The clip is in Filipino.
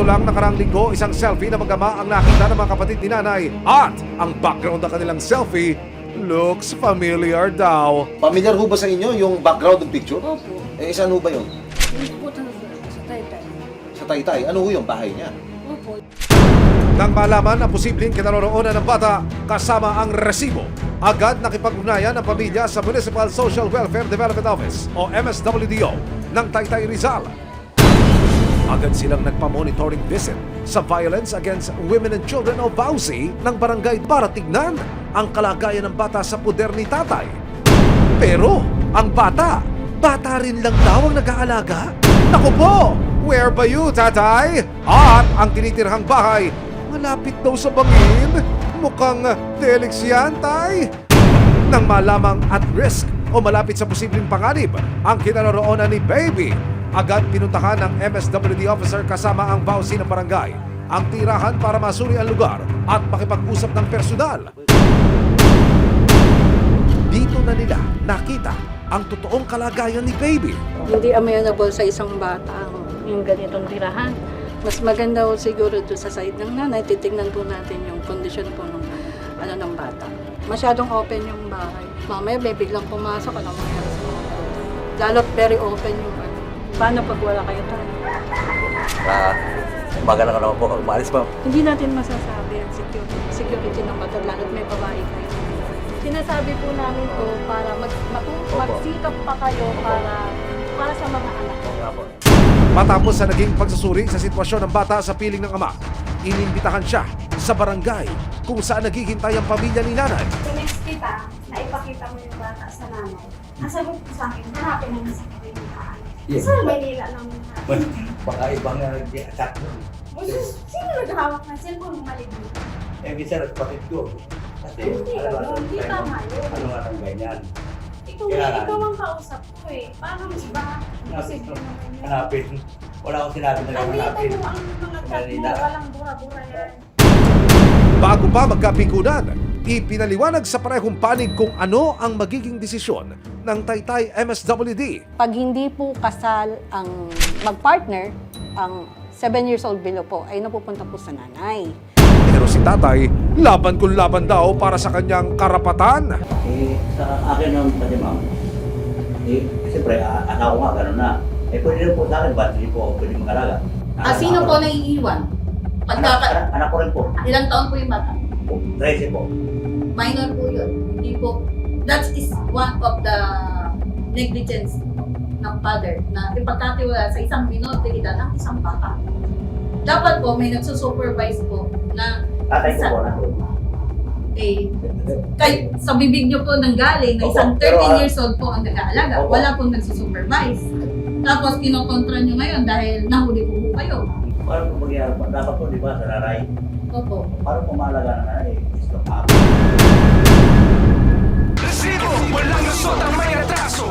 lang nakaraang linggo, isang selfie na mag-ama ang nakita ng mga kapatid ni nanay. At ang background ng kanilang selfie looks familiar daw. Pamilyar ho ba sa inyo yung background ng picture? Opo. Saan ho ba yun? Yung po sa Taytay. Sa Taytay. Ano ho yung bahay niya? Opo. Nang malaman ang posibleng kinaroroonan ng bata kasama ang resibo, agad nakipag-ugnayan ang pamilya sa Municipal Social Welfare Development Office o MSWDO ng Taytay Rizal. Agad silang nagpa-monitoring visit sa Violence Against Women and Children o VAUCI ng barangay para tignan ang kalagayan ng bata sa puder ni tatay. Pero ang bata rin lang daw ang nag-aalaga. Naku po! Where ba you, tatay? At ang tinitirhang bahay, malapit daw sa bangin. Mukhang delix yan, tay. Nang malamang at risk o malapit sa posibleng panganib ang kinaroroonan ni Baby, agad pinuntahan ng MSWD officer kasama ang VAUCI ng barangay ang tirahan para masuri ang lugar at makipag-usap ng personal. Dito na nila nakita ang totoong kalagayan ni Baby. Hindi amenable sa isang bata yung ganitong tirahan. Mas maganda po siguro doon sa side ng nanay, titignan po natin yung kondisyon po ng bata. Masyadong open yung bahay. Mamaya may biglang pumasok, ano mangyari sa mga bata. Lalo't very open yung paano pag wala kayo tayo? Umaga lang naman po, umalis pa. Hindi natin masasabi ang security ng bata, lalo't may babae kayo. Sinasabi po namin to para magsikap pa kayo para sa mga anak ko. Matapos sa naging pagsusuri sa sitwasyon ng bata sa piling ng ama, inimbitahan siya sa barangay kung saan naghihintay ang pamilya ni nanay. Tinext kita na ipakita mo yung bata sa nanay. Ang sagot ko sa akin, hanapin naman sa kabilaan. Yeah. Sa Manila lang naman. Baka ibang attack nun. Sino naghahawak ng cellphone maligid? Minsan nagpatid ko. Kasi, Hindi tama yun. ano nga ng ganyan. Ikaw ang kausap ko eh. Paano mas ba? Posible naman yun. Hanapin. Wala akong sinabi na lang hanapin. Andito mo ang mga chat mo, walang bura-bura yan. Bago pa magkapikunan, ipinaliwanag sa parehong panig kung ano ang magiging desisyon ng Taytay MSWD. Pag hindi po kasal ang mag-partner, ang 7 years old below po ay napupunta po sa nanay. Pero si tatay, laban kung laban daw para sa kanyang karapatan. Sa akin naman pati ma'am, siyempre, anak ko nga, gano'n na. Pwede rin po sa akin, ba't hindi po ako pwede mag-alaga? Sino po naiiwan? Anak ko rin po. Ilang taon po yung bata? 13 po. Minor po yun. Hindi po. That is one of the negligence ng father na ipagkatiwala sa isang minor de edad ang isang bata. Dapat po may nagsusupervise po na Tatay ko po na po. sa bibig nyo po nang galing na isang Opo, pero, 13 years old po ang nag-aalaga. Opo. Wala pong nagsusupervise. Tapos kinokontra nyo ngayon dahil nahuli po kayo. Paano po magyari pa? Dapat po, di ba, sa laray? Opo. Paano po maalaga na stop up? Resibo, walang lusot ang may atraso.